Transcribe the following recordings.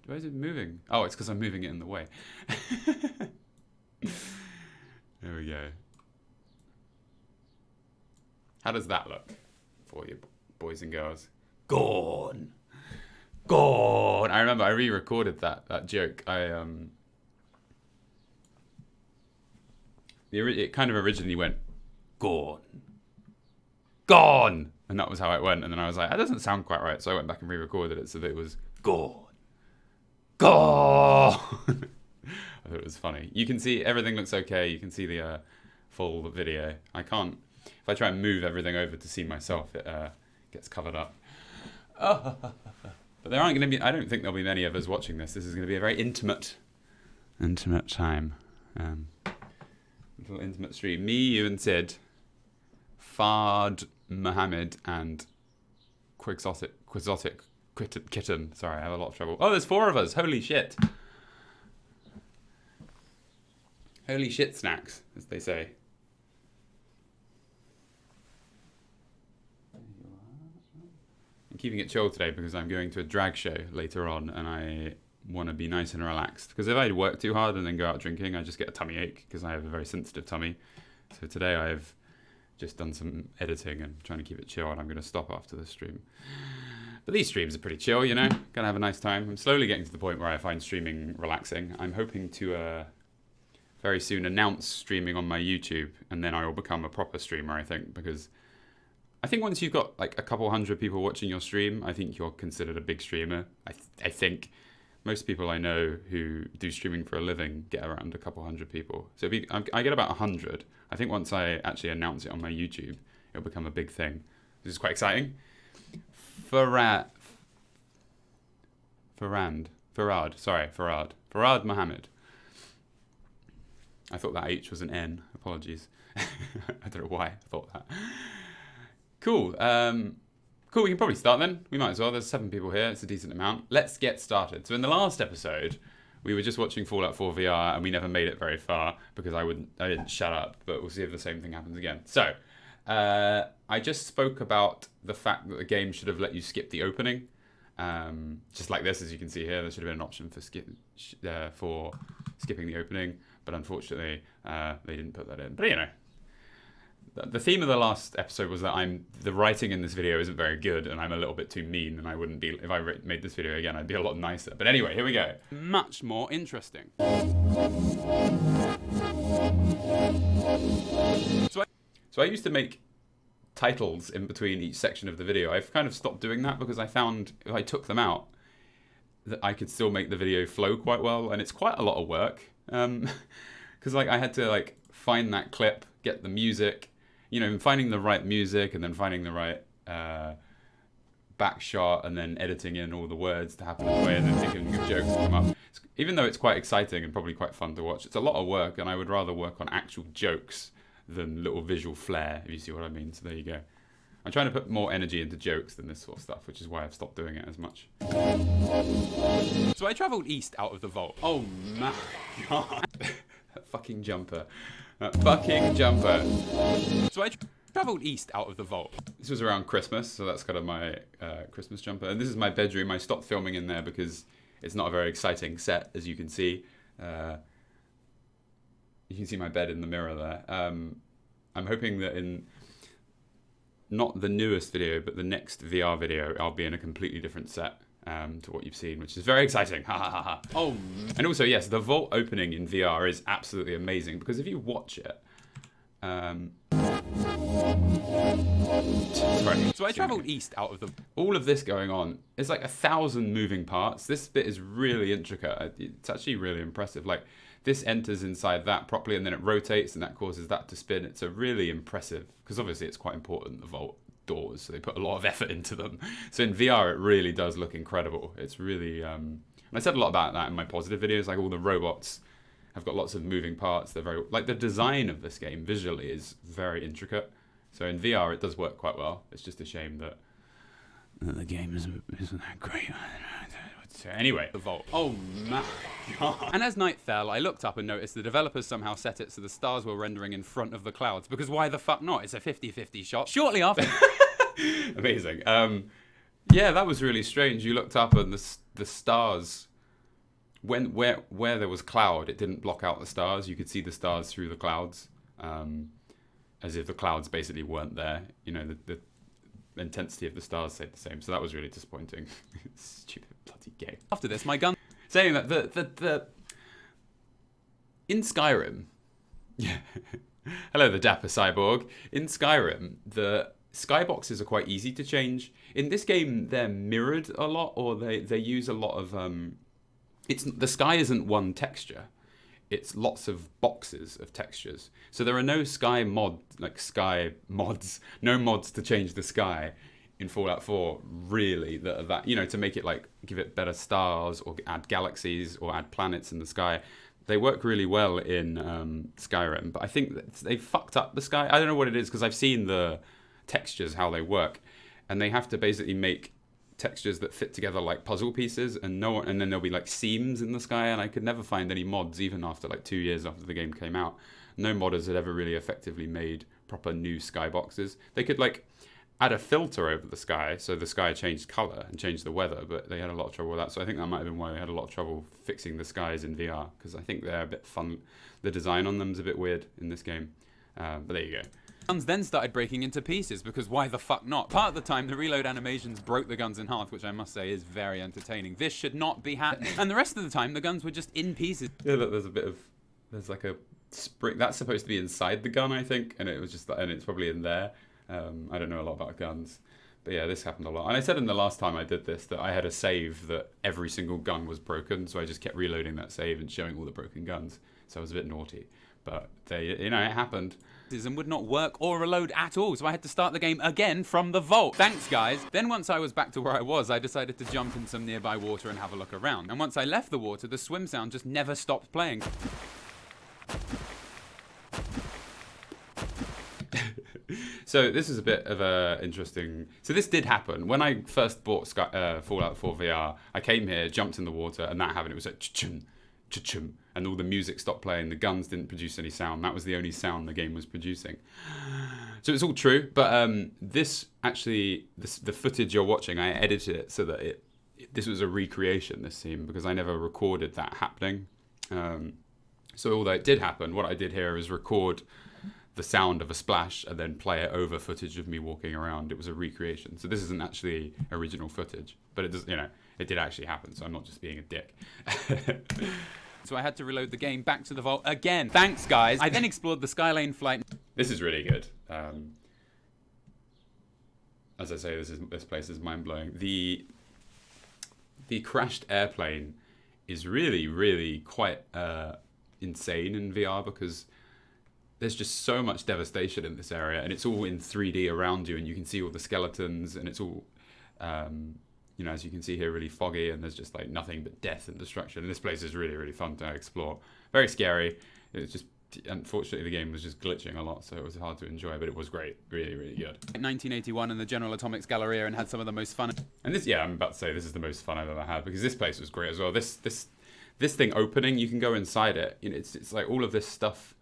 Why is it moving? Oh, it's because I'm moving it in the way. There we go. How does that look for you, boys and girls? GORN! GORN! I remember I re-recorded that joke. It kind of originally went, GORN. GORN! And that was how it went. And then I was like, that doesn't sound quite right. So I went back and re-recorded it so that it was GORN. GORN! I thought it was funny. You can see everything looks okay. You can see the full video. I can't, if I try and move everything over to see myself, it gets covered up. But there aren't going to be, I don't think there'll be many of us watching this. This is going to be a very intimate time. Little intimate stream. Me, you and Sid, Fard, Mohammed, and Quixotic Kitten. Sorry, I have a lot of trouble. Oh, there's 4 of us. Holy shit. Holy shit snacks, as they say. I'm keeping it chill today because I'm going to a drag show later on and I want to be nice and relaxed. Because if I work too hard and then go out drinking, I just get a tummy ache because I have a very sensitive tummy. So today I've just done some editing and trying to keep it chill, and I'm going to stop after this stream. But these streams are pretty chill, you know? Gonna have a nice time. I'm slowly getting to the point where I find streaming relaxing. I'm hoping to very soon announce streaming on my YouTube, and then I will become a proper streamer, I think, because I think once you've got like a couple hundred people watching your stream, I think you're considered a big streamer. I think most people I know who do streaming for a living get around a couple hundred people. So I get about 100. I think once I actually announce it on my YouTube, it'll become a big thing. This is quite exciting. Farad Mohammed. I thought that H was an N. Apologies. I don't know why I thought that. Cool. Cool, we can probably start then. We might as well. There's 7 people here. It's a decent amount. Let's get started. So in the last episode, we were just watching Fallout 4 VR and we never made it very far because I didn't shut up, but we'll see if the same thing happens again. So, I just spoke about the fact that the game should have let you skip the opening. Just like this, as you can see here, there should have been an option for skipping the opening, but unfortunately, they didn't put that in. But you know, the theme of the last episode was that the writing in this video isn't very good, and I'm a little bit too mean, and I wouldn't be, if I made this video again, I'd be a lot nicer. But anyway, here we go. Much more interesting. So I used to make titles in between each section of the video. I've kind of stopped doing that because I found if I took them out, that I could still make the video flow quite well, and it's quite a lot of work. Because like I had to like find that clip, get the music, you know, finding the right music, and then finding the right back shot, and then editing in all the words to happen in the way, and then thinking of jokes to come up. Even though it's quite exciting and probably quite fun to watch, it's a lot of work, and I would rather work on actual jokes than little visual flair, if you see what I mean. So there you go. I'm trying to put more energy into jokes than this sort of stuff, which is why I've stopped doing it as much. So I travelled east out of the vault. Oh my god. That fucking jumper. That fucking jumper. So I travelled east out of the vault. This was around Christmas, so that's kind of my Christmas jumper. And this is my bedroom. I stopped filming in there because it's not a very exciting set, as you can see. You can see my bed in the mirror there. I'm hoping that in not the newest video, but the next VR video, I'll be in a completely different set to what you've seen, which is very exciting. Ha ha ha ha. Oh, and also, yes, the vault opening in VR is absolutely amazing because if you watch it, sorry. So I travelled east out of the... All of this going on, it's like 1,000 moving parts. This bit is really intricate. It's actually really impressive. Like, this enters inside that properly, and then it rotates, and that causes that to spin. It's a really impressive, because obviously it's quite important, the vault doors, so they put a lot of effort into them. So in VR, it really does look incredible. It's really... and I said a lot about that in my positive videos, like all the robots have got lots of moving parts. They're very... Like, the design of this game visually is very intricate. So in VR, it does work quite well. It's just a shame that the game isn't that great. So anyway, the vault. Oh my god. And as night fell, I looked up and noticed the developers somehow set it so the stars were rendering in front of the clouds. Because why the fuck not? It's a 50-50 shot. Shortly after... Amazing. Yeah, that was really strange. You looked up and the stars where there was cloud, it didn't block out the stars. You could see the stars through the clouds, as if the clouds basically weren't there. You know, the intensity of the stars stayed the same. So that was really disappointing. Stupid bloody game. After this, my gun... Saying that the in Skyrim, yeah. Hello, the dapper cyborg. In Skyrim, the skyboxes are quite easy to change. In this game, they're mirrored a lot, or they use a lot of the sky isn't one texture. It's lots of boxes of textures. So there are no sky mods, no mods to change the sky in Fallout 4, really, that you know, to make it like give it better stars or add galaxies or add planets in the sky. They work really well in Skyrim, but I think that they fucked up the sky. I don't know what it is, because I've seen the textures, how they work, and they have to basically make textures that fit together like puzzle pieces, and then there'll be like seams in the sky, and I could never find any mods, even after like 2 years after the game came out. No modders had ever really effectively made proper new skyboxes. They could like add a filter over the sky, so the sky changed color and changed the weather, but they had a lot of trouble with that. So I think that might have been why they had a lot of trouble fixing the skies in VR, because I think they're a bit fun. The design on them is a bit weird in this game, but there you go. Guns then started breaking into pieces, because why the fuck not? Part of the time, the reload animations broke the guns in half, which I must say is very entertaining. This should not be happening. And the rest of the time, the guns were just in pieces. Yeah, look, there's like a spring that's supposed to be inside the gun, I think, and it was just, and it's probably in there. I don't know a lot about guns, but yeah, this happened a lot. And I said in the last time I did this that I had a save that every single gun was broken, so I just kept reloading that save and showing all the broken guns. So I was a bit naughty, but you know, it happened. And would not work or reload at all, so I had to start the game again from the vault. Thanks, guys. Then once I was back to where I was, I decided to jump in some nearby water and have a look around. And once I left the water, the swim sound just never stopped playing. So this is a bit of a interesting... So this did happen. When I first bought Fallout 4 VR, I came here, jumped in the water, and that happened. It was like ch-chum, ch-chum, and all the music stopped playing. The guns didn't produce any sound. That was the only sound the game was producing. So it's all true, but this actually, the footage you're watching, I edited it so that this was a recreation, this scene, because I never recorded that happening. So although it did happen, what I did here is record the sound of a splash and then play it over footage of me walking around. It was a recreation. So this isn't actually original footage, but it does, you know, it did actually happen. So I'm not just being a dick. So I had to reload the game back to the vault again. Thanks, guys. I then explored the Skylane flight. This is really good. As I say, this place is mind-blowing. The crashed airplane is really, really quite insane in VR, because there's just so much devastation in this area, and it's all in 3D around you, and you can see all the skeletons, and it's all, you know, as you can see here, really foggy, and there's just like nothing but death and destruction. And this place is really, really fun to explore. Very scary. It's just, unfortunately, the game was just glitching a lot, so it was hard to enjoy, but it was great. Really, really good. 1981 in the General Atomics Galleria, and had some of the most fun. And this, yeah, I'm about to say this is the most fun I've ever had, because this place was great as well. This thing opening, you can go inside it. You know, it's like all of this stuff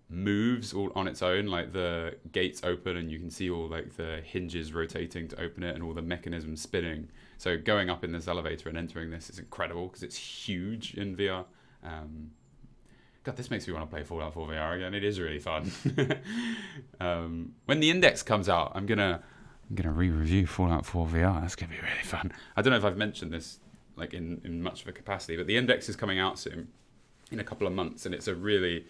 moves all on its own, like the gates open and you can see all like the hinges rotating to open it and all the mechanisms spinning. So going up in this elevator and entering this is incredible, because it's huge in VR. God, this makes me want to play Fallout 4 VR again. It is really fun. When the Index comes out, I'm gonna re-review Fallout 4 VR. That's gonna be really fun. I don't know if I've mentioned this like in much of a capacity, but the Index is coming out soon, in a couple of months, and it's a really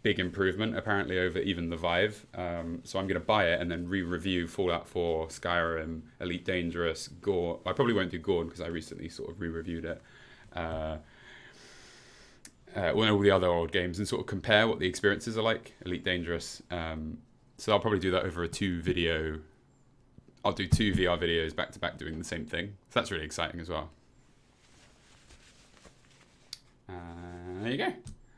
big improvement apparently over even the Vive. So I'm going to buy it and then re-review Fallout 4, Skyrim, Elite Dangerous, GORN. I probably won't do GORN because I recently sort of re-reviewed it. All the other old games, and sort of compare what the experiences are like. Elite Dangerous. So I'll probably do that over I'll do 2 VR videos back to back doing the same thing. So that's really exciting as well. There you go.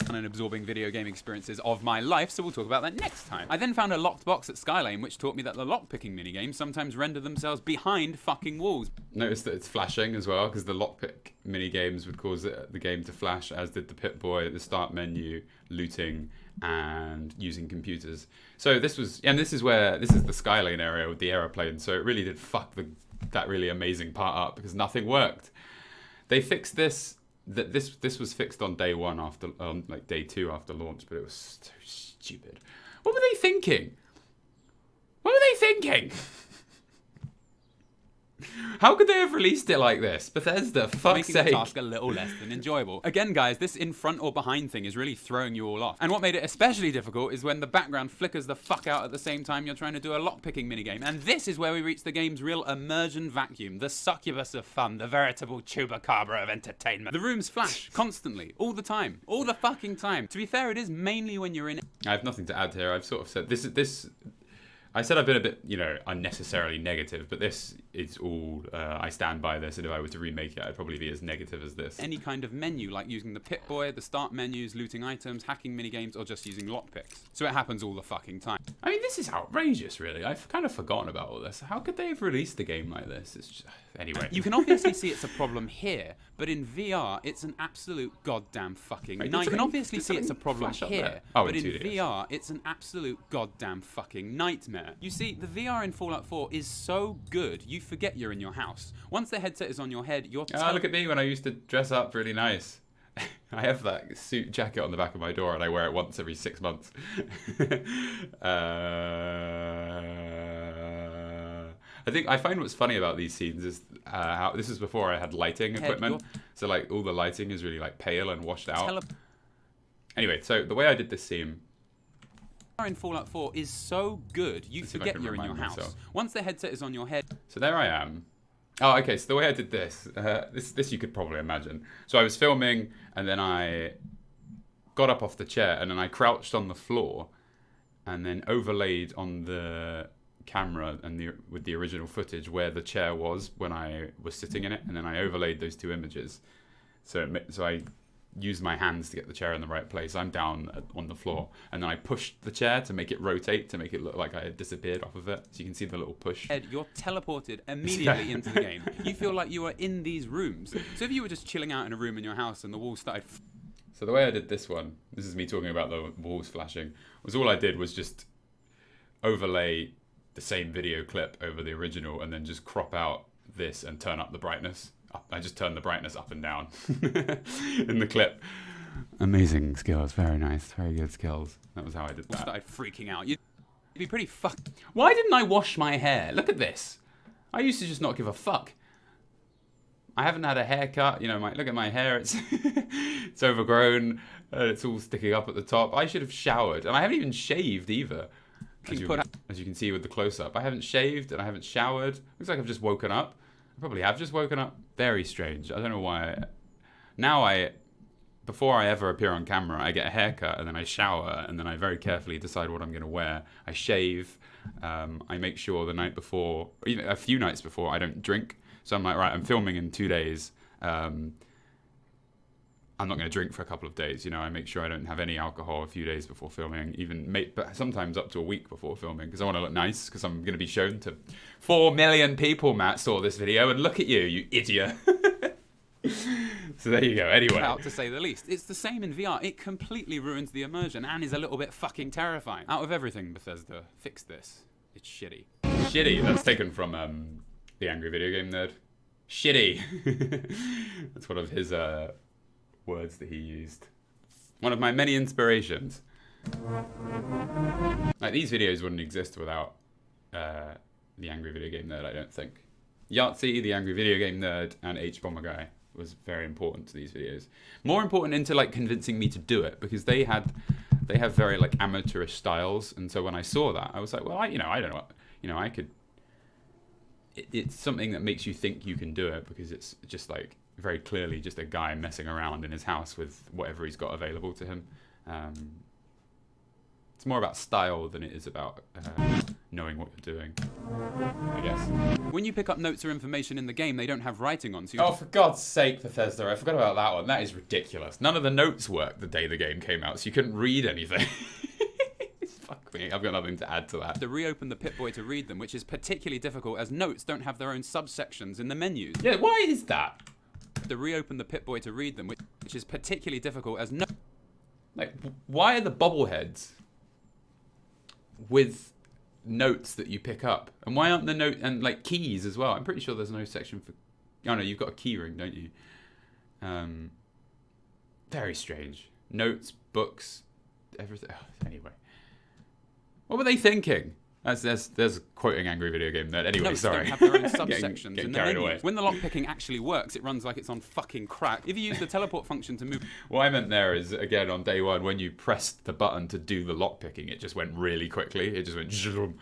And absorbing video game experiences of my life, so we'll talk about that next time. I then found a locked box at Skylane, which taught me that the lockpicking minigames sometimes render themselves behind fucking walls. Notice that it's flashing as well, because the lockpick minigames would cause the game to flash, as did the Pip-Boy at the start menu, looting, and using computers. So this is the Skylane area with the aeroplane, so it really did fuck that really amazing part up, because nothing worked. They fixed this this was fixed on day one after like day 2 after launch, but it was so stupid. What were they thinking? What were they thinking? How could they have released it like this? Bethesda, for fuck's sake. Making the task a little less than enjoyable. Again, guys, this in front or behind thing is really throwing you all off. And what made it especially difficult is when the background flickers the fuck out at the same time you're trying to do a lockpicking minigame. And this is where we reach the game's real immersion vacuum, the succubus of fun, the veritable chupacabra of entertainment. The rooms flash constantly, all the time, all the fucking time. To be fair, it is mainly when you're in. I have nothing to add here. I've sort of said this. I said I've been a bit, unnecessarily negative, but this is all, I stand by this, and if I were to remake it, I'd probably be as negative as this. Any kind of menu, like using the Pip-Boy, the start menus, looting items, hacking minigames, or just using lockpicks. So it happens all the fucking time. I mean, this is outrageous, really. I've kind of forgotten about all this. How could they have released the game like this? It's just... Anyway. You can obviously see it's a problem here, but in VR, it's an absolute goddamn fucking... Wait, No, you can something- obviously did see it's a something problem flash up here, there? Oh, but in in 2D, yes. VR, it's an absolute goddamn fucking nightmare. You see, the VR in Fallout 4 is so good, you forget you're in your house. Once the headset is on your head, you're... Look at me when I used to dress up really nice. I have that suit jacket on the back of my door, and I wear it once every 6 months. I find what's funny about these scenes is how this is before I had lighting equipment, so like all the lighting is really like pale and washed out. Anyway, so the way I did this scene in Fallout 4 is so good, you forget you're in your house. Once the headset is on your head... So there I am. Oh, okay, so the way I did this, this you could probably imagine. So I was filming, and then I got up off the chair, and then I crouched on the floor, and then overlaid on the camera and with the original footage where the chair was when I was sitting in it, and then I overlaid those 2 images. So I used my hands to get the chair in the right place. I'm down on the floor, and then I pushed the chair to make it rotate, to make it look like I had disappeared off of it. So you can see the little push. You're teleported immediately into the game. You feel like you are in these rooms. So if you were just chilling out in a room in your house and the walls started... So the way I did this one, this is me talking about the walls flashing, was all I did was just overlay the same video clip over the original and then just crop out this and turn up the brightness. I just turned the brightness up and down in the clip. Amazing skills, very nice, very good skills. That was how I did that. Started freaking out. You'd be pretty fucked. Why didn't I wash my hair? Look at this. I used to just not give a fuck. I haven't had a haircut. Look at my hair. It's it's overgrown. It's all sticking up at the top. I should have showered, and I haven't even shaved either. As you can see with the close-up, I haven't shaved and I haven't showered. Looks like I've just woken up. I probably have just woken up. Very strange. I don't know why. Before I ever appear on camera, I get a haircut and then I shower and then I very carefully decide what I'm going to wear. I shave. I make sure the night before, or even a few nights before, I don't drink. So I'm like, right, I'm filming in 2 days. I'm not going to drink for a couple of days. I make sure I don't have any alcohol a few days before filming, but sometimes up to a week before filming, because I want to look nice, because I'm going to be shown to 4 million people. Matt saw this video, and look at you, you idiot. So there you go. Anyway, out to say the least. It's the same in VR. It completely ruins the immersion and is a little bit fucking terrifying. Out of everything, Bethesda, fix this. It's shitty. Shitty. That's taken from the Angry Video Game Nerd. Shitty. That's one of his words that he used. One of my many inspirations. Like, these videos wouldn't exist without the Angry Video Game Nerd, I don't think. Yahtzee, the Angry Video Game Nerd, and H-Bomber Guy was very important to these videos. More important into like convincing me to do it, because they have very like amateurish styles, and so when I saw that, I was like, well, I don't know what, I could. It's something that makes you think you can do it, because it's just like very clearly just a guy messing around in his house with whatever he's got available to him. It's more about style than it is about knowing what you're doing, I guess. When you pick up notes or information in the game, they don't have writing on, so Oh, for God's sake, Bethesda, I forgot about that one. That is ridiculous. None of the notes worked the day the game came out, so you couldn't read anything. Fuck me, I've got nothing to add to that. to reopen the Pip-Boy to read them, which is particularly difficult as notes don't have their own subsections in the menus. Yeah, why is that? To reopen the Pip-Boy to read them, which is particularly difficult as Like, why are the bobbleheads with notes that you pick up? And why aren't the note and like keys as well? I'm pretty sure there's no section for... Oh no, you've got a key ring, don't you? Very strange. Notes, books, everything. Anyway. What were they thinking? There's quoting angry video game there. Anyway, Notes sorry. don't have their own subsections getting in the carried menu. away. When the lockpicking actually works, it runs like it's on fucking crack. If you use the teleport function to move... What I meant there is, again, on day one, when you pressed the button to do the lockpicking, it just went really quickly. It just went zoom,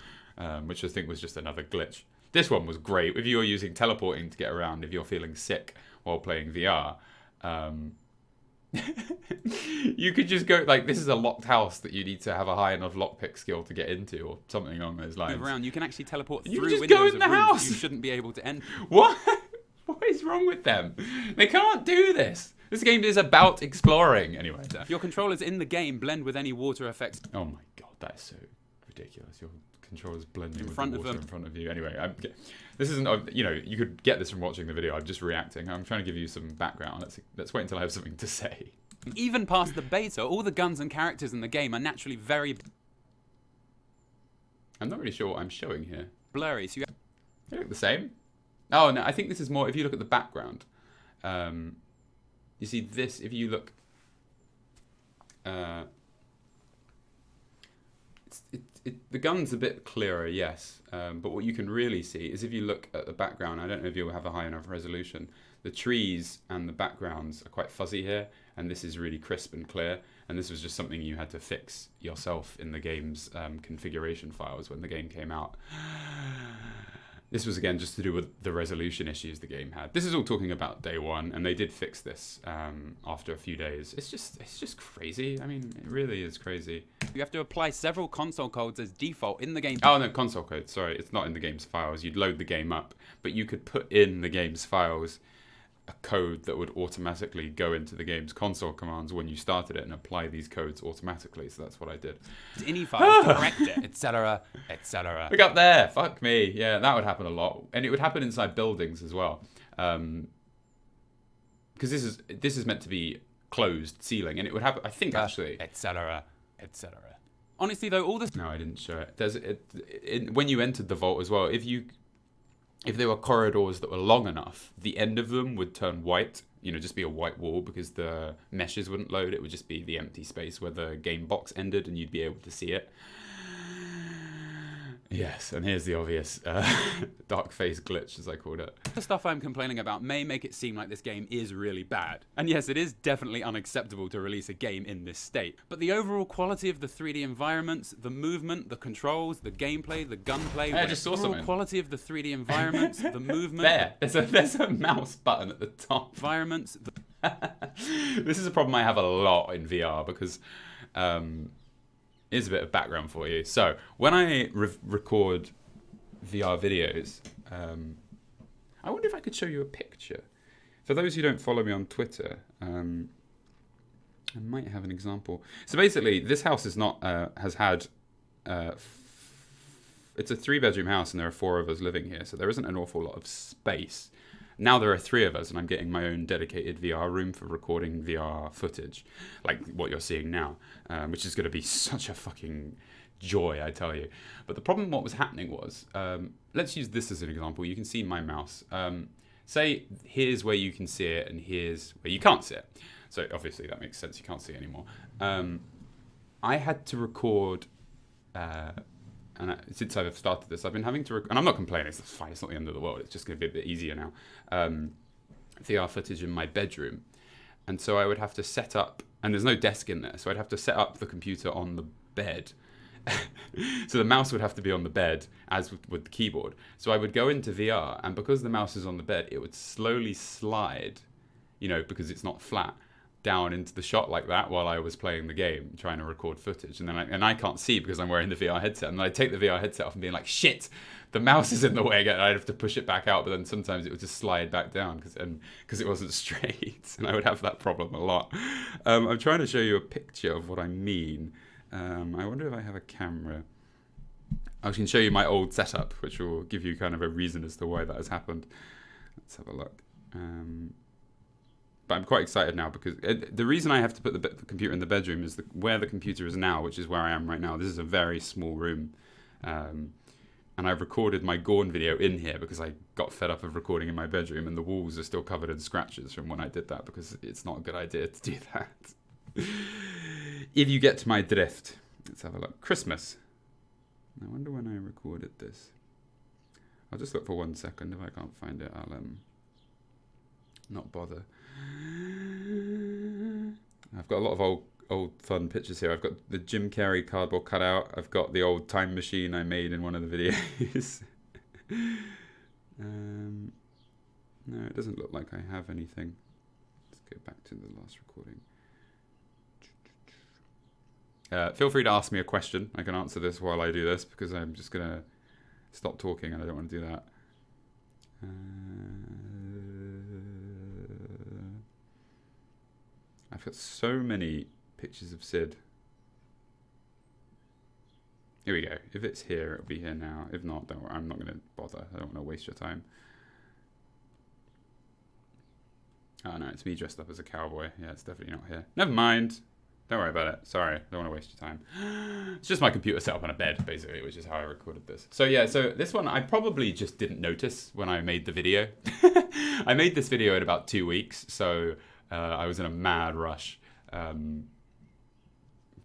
which I think was just another glitch. This one was great. If you're using teleporting to get around, if you're feeling sick while playing VR, you could just go, like, this is a locked house that you need to have a high enough lockpick skill to get into, or something along those lines. Move around. You can actually teleport You through just windows go in of the rooms house. you shouldn't be able to enter. What? What is wrong with them? They can't do this. This game is about exploring. Anyway. Your controllers in the game blend with any water effects. Oh my god, that is so ridiculous. Your controllers blending In with front the of water them. in front of you. Anyway, this isn't. You know, you could get this from watching the video. I'm just reacting. I'm trying to give you some background. Let's wait until I have something to say. Even past the beta, all the guns and characters in the game are naturally very I'm not really sure what I'm showing here. blurry. So you They look the same. Oh no, I think this is more. If you look at the background, you see this. If you look, the gun's a bit clearer, yes. But what you can really see is if you look at the background. I don't know if you'll have a high enough resolution. The trees and the backgrounds are quite fuzzy here, and this is really crisp and clear. And this was just something you had to fix yourself in the game's configuration files when the game came out. This was, again, just to do with the resolution issues the game had. This is all talking about day one, and they did fix this after a few days. It's just crazy. I mean, it really is crazy. have to apply several console codes as default in the game. Oh, no, console code. Sorry, it's not in the game's files. You'd load the game up, but you could put in the game's files a code that would automatically go into the game's console commands when you started it and apply these codes automatically. So that's what I did. Any file, correct it, etc., etc. Look up there. Fuck me. Yeah, that would happen a lot, and it would happen inside buildings as well. Because this is meant to be closed ceiling, and it would happen. I think actually, etc., etc. Honestly, though, all this. No, I didn't show it. When you entered the vault as well, if there were corridors that were long enough, the end of them would turn white, just be a white wall because the meshes wouldn't load. It would just be the empty space where the game box ended and you'd be able to see it. Yes, and here's the obvious dark face glitch, as I called it. The stuff I'm complaining about may make it seem like this game is really bad. And yes, it is definitely unacceptable to release a game in this state. But the overall quality of the 3D environments, the movement, the controls, the gameplay, the gunplay, I just saw the overall something. quality of the 3D environments, the movement... There's a mouse button at the top. Environments... This is a problem I have a lot in VR because... Here's a bit of background for you. So, when I record VR videos, I wonder if I could show you a picture. For those who don't follow me on Twitter, I might have an example. So basically, this house is not has had... it's a 3-bedroom house and there are 4 of us living here, so there isn't an awful lot of space. Now there are 3 of us and I'm getting my own dedicated VR room for recording VR footage, like what you're seeing now, which is going to be such a fucking joy, I tell you. But the problem, what was happening was, let's use this as an example. You can see my mouse. Say, here's where you can see it and here's where you can't see it. So obviously that makes sense, you can't see it anymore. I had to record... since I've started this, I've been having to... and I'm not complaining, it's fine, it's not the end of the world, it's just going to be a bit easier now. VR footage in my bedroom. And so I would have to set up... and there's no desk in there, so I'd have to set up the computer on the bed. So the mouse would have to be on the bed, as with the keyboard. So I would go into VR, and because the mouse is on the bed, it would slowly slide, because it's not flat, down into the shot like that while I was playing the game, trying to record footage. And then I can't see because I'm wearing the VR headset. And then I'd take the VR headset off and being like, shit, the mouse is in the way again. I'd have to push it back out, but then sometimes it would just slide back down because it wasn't straight. And I would have that problem a lot. I'm trying to show you a picture of what I mean. I wonder if I have a camera. I can show you my old setup, which will give you kind of a reason as to why that has happened. Let's have a look. But I'm quite excited now because the reason I have to put the computer in the bedroom is where the computer is now, which is where I am right now. This is a very small room. and I've recorded my GORN video in here because I got fed up of recording in my bedroom, and the walls are still covered in scratches from when I did that, because it's not a good idea to do that. If you get to my drift. Let's have a look. Christmas. I wonder when I recorded this. I'll just look for 1 second. If I can't find it, I'll not bother. I've got a lot of old fun pictures here. I've got the Jim Carrey cardboard cutout. I've got the old time machine I made in one of the videos. No, it doesn't look like I have anything. Let's go back to the last recording. Feel free to ask me a question. I can answer this while I do this, because I'm just going to stop talking and I don't want to do that. I've got so many pictures of Sid. Here we go. If it's here, it'll be here now. If not, don't worry. I'm not going to bother. I don't want to waste your time. Oh no, it's me dressed up as a cowboy. Yeah, it's definitely not here. Never mind. Don't worry about it. Sorry, don't want to waste your time. It's just my computer set up on a bed, basically, which is how I recorded this. So yeah, so this one I probably just didn't notice when I made the video. I made this video in about 2 weeks, so I was in a mad rush.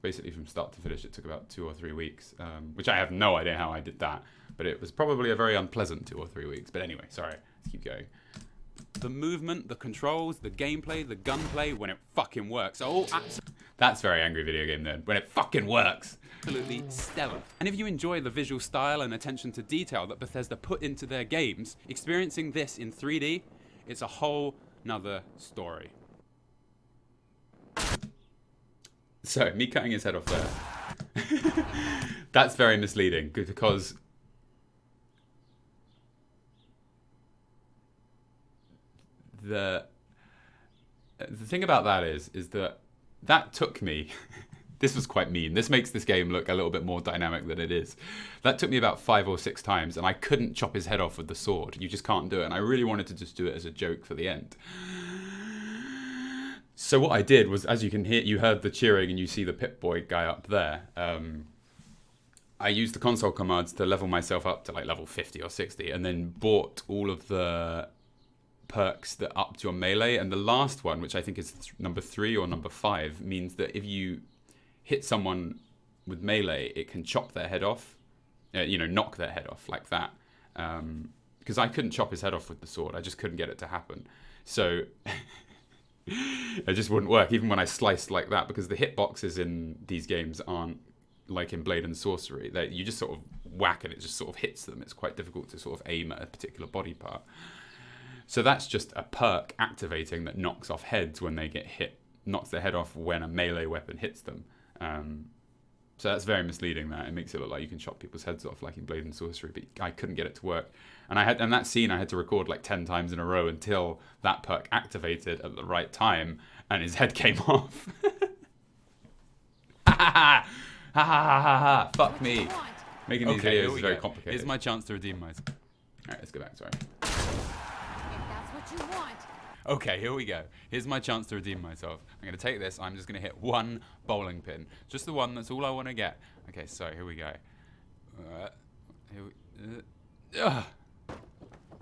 Basically from start to finish, it took about 2 or 3 weeks, which I have no idea how I did that, but it was probably a very unpleasant 2 or 3 weeks. But anyway, sorry, let's keep going. The movement, the controls, the gameplay, the gunplay, when it fucking works. That's very angry video game then. When it fucking works. Absolutely stellar. And if you enjoy the visual style and attention to detail that Bethesda put into their games, experiencing this in 3D, it's a whole nother story. So, me cutting his head off there. That's very misleading, because the thing about that is that took me, this was quite mean. This makes this game look a little bit more dynamic than it is. That took me about 5 or 6 times, and I couldn't chop his head off with the sword. You just can't do it, and I really wanted to just do it as a joke for the end. So what I did was, as you can hear, you heard the cheering and you see the Pip-Boy guy up there. I used the console commands to level myself up to like level 50 or 60, and then bought all of the perks that upped your melee. And the last one, which I think is number 3 or number 5, means that if you hit someone with melee, it can chop their head off, knock their head off like that. Because I couldn't chop his head off with the sword. I just couldn't get it to happen. So it just wouldn't work, even when I sliced like that, because the hitboxes in these games aren't like in Blade and Sorcery. You just sort of whack and it just sort of hits them. It's quite difficult to sort of aim at a particular body part. So that's just a perk activating that knocks off heads when they get hit, knocks their head off when a melee weapon hits them. So that's very misleading. That it makes it look like you can chop people's heads off like in Blade and Sorcery, but I couldn't get it to work. And that scene I had to record like 10 times in a row until that perk activated at the right time and his head came off. Ha ha ha ha ha ha ha! Fuck me. Making these videos is very complicated. Here's my chance to redeem myself. Alright, let's go back. Sorry. What you want. Okay, here we go. Here's my chance to redeem myself. I'm going to take this. I'm just going to hit one bowling pin. Just the one. That's all I want to get. Okay, so here we go.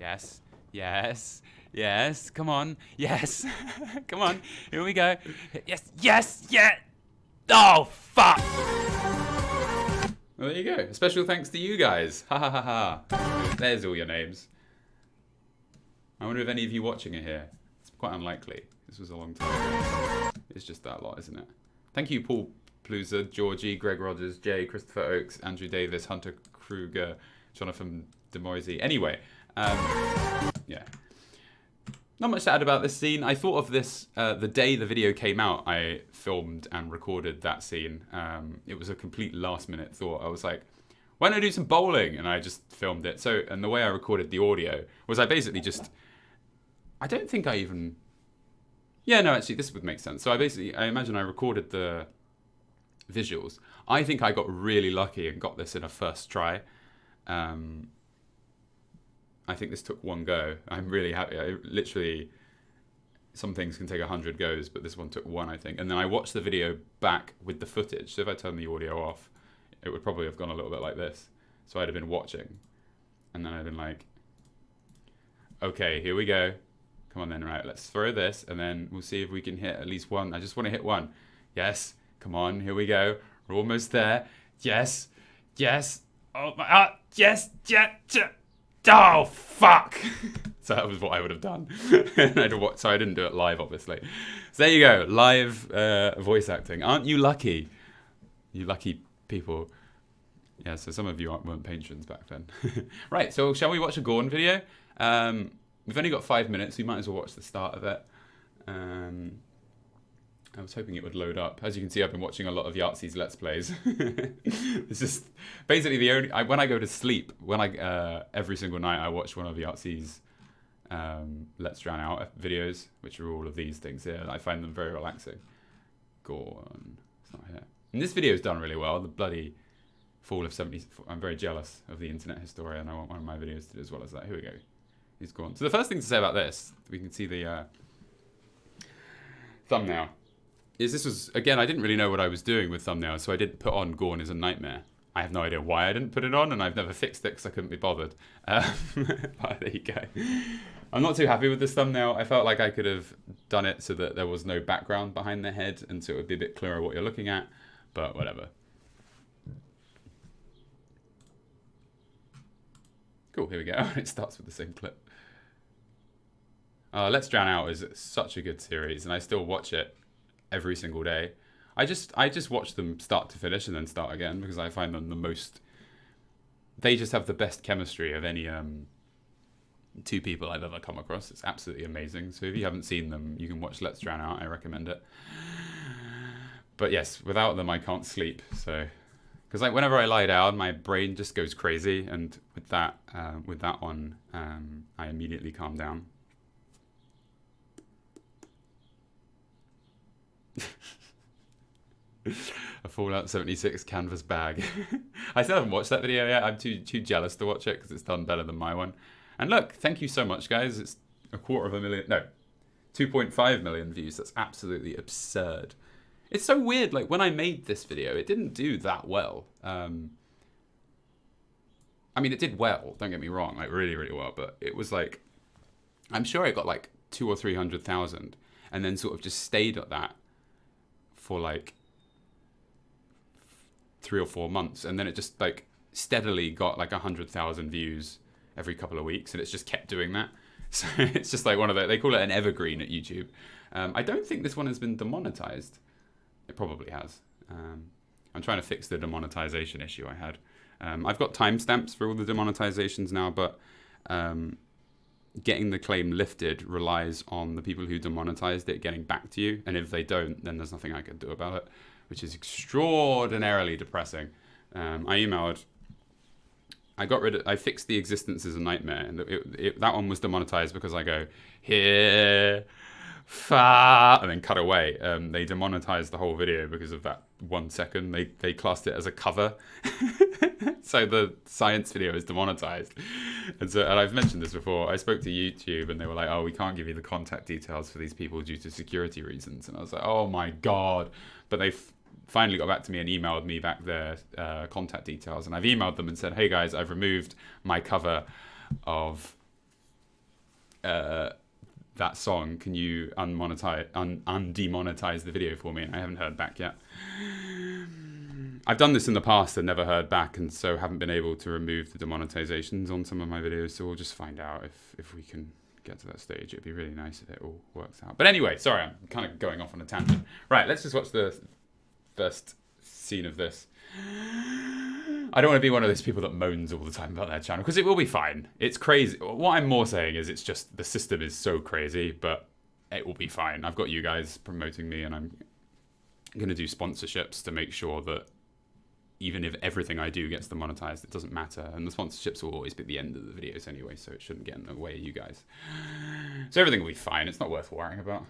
Yes. Yes. Yes. Come on. Yes. Come on. Here we go. Yes. Yes. Yeah. Oh, fuck. Well, there you go. A special thanks to you guys. Ha ha ha ha. There's all your names. I wonder if any of you watching are here. It's quite unlikely. This was a long time ago. It's just that lot, isn't it? Thank you, Paul Pluser, Georgie, Greg Rogers, Jay, Christopher Oakes, Andrew Davis, Hunter Kruger, Jonathan DeMoisy. Anyway, yeah. Not much to add about this scene. I thought of this the day the video came out. I filmed and recorded that scene. It was a complete last-minute thought. I was like, why don't I do some bowling? And I just filmed it. So, and the way I recorded the audio was I basically just... I don't think I even... Yeah, no, actually, this would make sense. So I imagine I recorded the visuals. I think I got really lucky and got this in a first try. I think this took one go. I'm really happy. Literally, some things can take 100 goes, but this one took one, I think. And then I watched the video back with the footage. So if I turn the audio off, it would probably have gone a little bit like this. So I'd have been watching. And then I've been like, okay, here we go. Come on then, right, let's throw this, and then we'll see if we can hit at least one. I just want to hit one. Yes, come on, here we go. We're almost there. Yes, yes. Oh my, yes, yeah. Oh, fuck. So that was what I would have done. So I didn't do it live, obviously. So there you go, live voice acting. Aren't you lucky? You lucky people. Yeah, so some of you weren't patrons back then. Right, so shall we watch a GORN video? We've only got 5 minutes, so we might as well watch the start of it. I was hoping it would load up. As you can see, I've been watching a lot of Yahtzee's Let's Plays. It's just basically the only... when I go to sleep, every single night I watch one of Yahtzee's Let's Drown Out videos, which are all of these things here. I find them very relaxing. GORN. It's not here. And this video's done really well. The bloody fall of 70... I'm very jealous of the internet historian. I want one of my videos to do as well as that. Here we go. He's gone. So the first thing to say about this, we can see the thumbnail, is this was, again, I didn't really know what I was doing with thumbnails, so I didn't put on GORN is a nightmare. I have no idea why I didn't put it on, and I've never fixed it because I couldn't be bothered. But there you go. I'm not too happy with this thumbnail. I felt like I could have done it so that there was no background behind the head, and so it would be a bit clearer what you're looking at, but whatever. Cool, here we go. It starts with the same clip. Let's Drown Out is such a good series, and I still watch it every single day. I just watch them start to finish and then start again because I find them the most... They just have the best chemistry of any two people I've ever come across. It's absolutely amazing. So if you haven't seen them, you can watch Let's Drown Out. I recommend it. But yes, without them, I can't sleep. So, because whenever I lie down, my brain just goes crazy, and with that one, I immediately calm down. A Fallout 76 canvas bag. I still haven't watched that video yet. I'm too jealous to watch it because it's done better than my one. And look, thank you so much, guys. It's 2.5 million views. That's absolutely absurd. It's so weird. Like when I made this video, it didn't do that well. I mean, it did well. Don't get me wrong, like really, really well. But it was like, I'm sure I got like 200,000 or 300,000, and then sort of just stayed at that for like 3 or 4 months, and then it just like steadily got like 100,000 views every couple of weeks, and it's just kept doing that. So it's just like one of the, they call it an evergreen at YouTube. I don't think this one has been demonetized. It probably has. I'm trying to fix the demonetization issue I had. I've got timestamps for all the demonetizations now, but getting the claim lifted relies on the people who demonetized it getting back to you, and if they don't, then there's nothing I can do about it, which is extraordinarily depressing. I fixed the existence as a nightmare, and that one was demonetized because I go here, far, and then cut away. They demonetized the whole video because of that 1 second. They classed it as a cover, so the science video is demonetized. And I've mentioned this before. I spoke to YouTube, and they were like, "Oh, we can't give you the contact details for these people due to security reasons." And I was like, "Oh my god!" But they finally got back to me and emailed me back their contact details, and I've emailed them and said, "Hey guys, I've removed my cover of that song. Can you undemonetize the video for me?" And I haven't heard back yet. I've done this in the past and never heard back, and so haven't been able to remove the demonetizations on some of my videos. So we'll just find out if we can get to that stage. It'd be really nice if it all works out. But anyway, sorry, I'm kind of going off on a tangent. Right, let's just watch the first scene of this. I don't want to be one of those people that moans all the time about their channel, because it will be fine. It's crazy. What I'm more saying is it's just the system is so crazy, but it will be fine. I've got you guys promoting me, and I'm going to do sponsorships to make sure that even if everything I do gets demonetized, it doesn't matter. And the sponsorships will always be at the end of the videos anyway, so it shouldn't get in the way of you guys. So everything will be fine. It's not worth worrying about.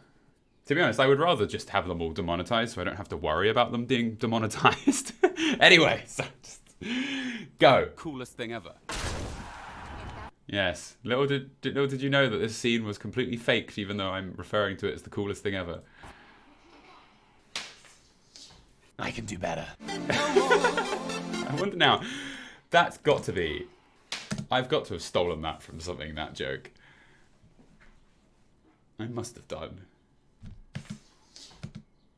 To be honest, I would rather just have them all demonetized so I don't have to worry about them being demonetized. Anyway, so just go. Coolest thing ever. Yes. Little did you know that this scene was completely faked, even though I'm referring to it as the coolest thing ever. I can do better. I wonder now, that's got to be I've got to have stolen that from something, that joke. I must have done.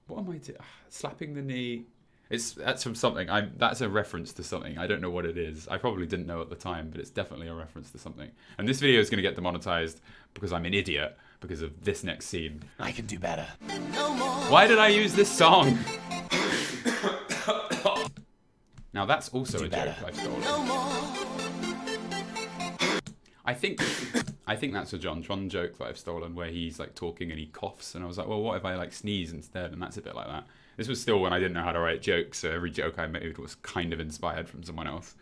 What am I doing? Slapping the knee. That's from something. That's a reference to something. I don't know what it is. I probably didn't know at the time, but it's definitely a reference to something. And this video is going to get demonetized because I'm an idiot because of this next scene. I can do better. Why did I use this song? Now that's also a joke I've stolen. I think that's a John joke that I've stolen where he's like talking and he coughs, and I was like, well, what if I like sneeze instead? And that's a bit like that. This was still when I didn't know how to write jokes, so every joke I made was kind of inspired from someone else.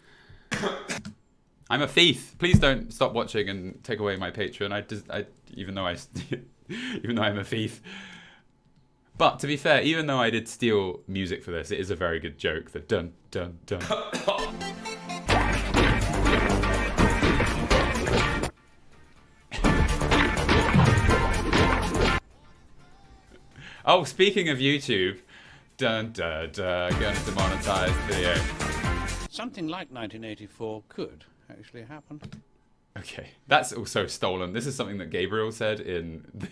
I'm a thief. Please don't stop watching and take away my Patreon. Even though I'm a thief. But to be fair, even though I did steal music for this, it is a very good joke. The dun dun dun. Oh, speaking of YouTube, dun dun dun, gonna demonetize the video. Something like 1984 could actually happen. Okay, that's also stolen. This is something that Gabriel said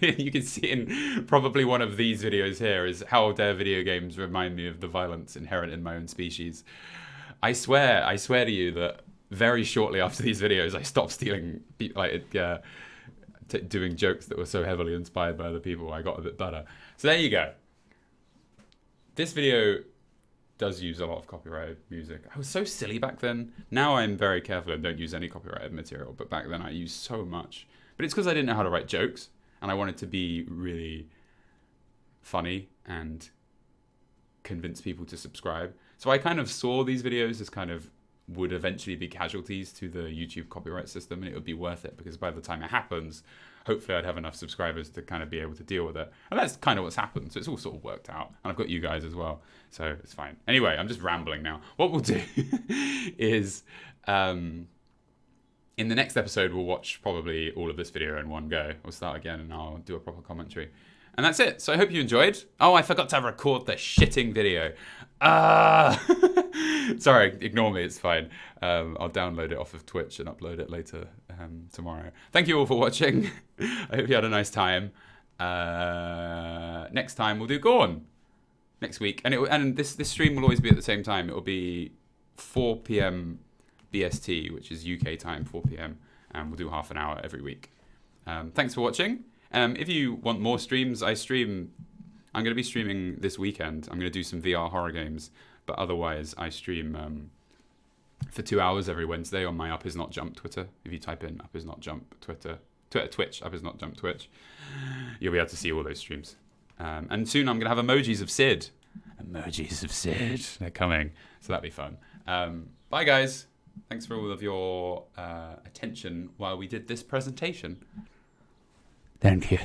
you can see in probably one of these videos here, is how dare video games remind me of the violence inherent in my own species. I swear to you that very shortly after these videos, I stopped stealing, doing jokes that were so heavily inspired by other people. I got a bit better. So there you go. This video does use a lot of copyrighted music. I was so silly back then. Now I'm very careful and don't use any copyrighted material, but back then I used so much. But it's because I didn't know how to write jokes, and I wanted to be really funny and convince people to subscribe. So I kind of saw these videos as kind of would eventually be casualties to the YouTube copyright system, and it would be worth it because by the time it happens, hopefully I'd have enough subscribers to kind of be able to deal with it. And that's kind of what's happened. So it's all sort of worked out. And I've got you guys as well. So it's fine. Anyway, I'm just rambling now. What we'll do is in the next episode, we'll watch probably all of this video in one go. We'll start again and I'll do a proper commentary. And that's it. So I hope you enjoyed. Oh, I forgot to record the shitting video. Sorry, ignore me. It's fine. I'll download it off of Twitch and upload it later tomorrow. Thank you all for watching. I hope you had a nice time. Next time we'll do GORN next week, and this stream will always be at the same time. It will be 4 p.m. BST, which is UK time, 4 p.m. And we'll do half an hour every week. Thanks for watching. If you want more streams, I'm going to be streaming this weekend. I'm going to do some VR horror games, but otherwise I stream for 2 hours every Wednesday on my Up Is Not Jump Twitter. If you type in Up Is Not Jump Twitch, Up Is Not Jump Twitch, you'll be able to see all those streams. And soon I'm going to have emojis of Sid. Emojis of Sid. They're coming, so that'll be fun. Bye, guys. Thanks for all of your attention while we did this presentation. Thank you.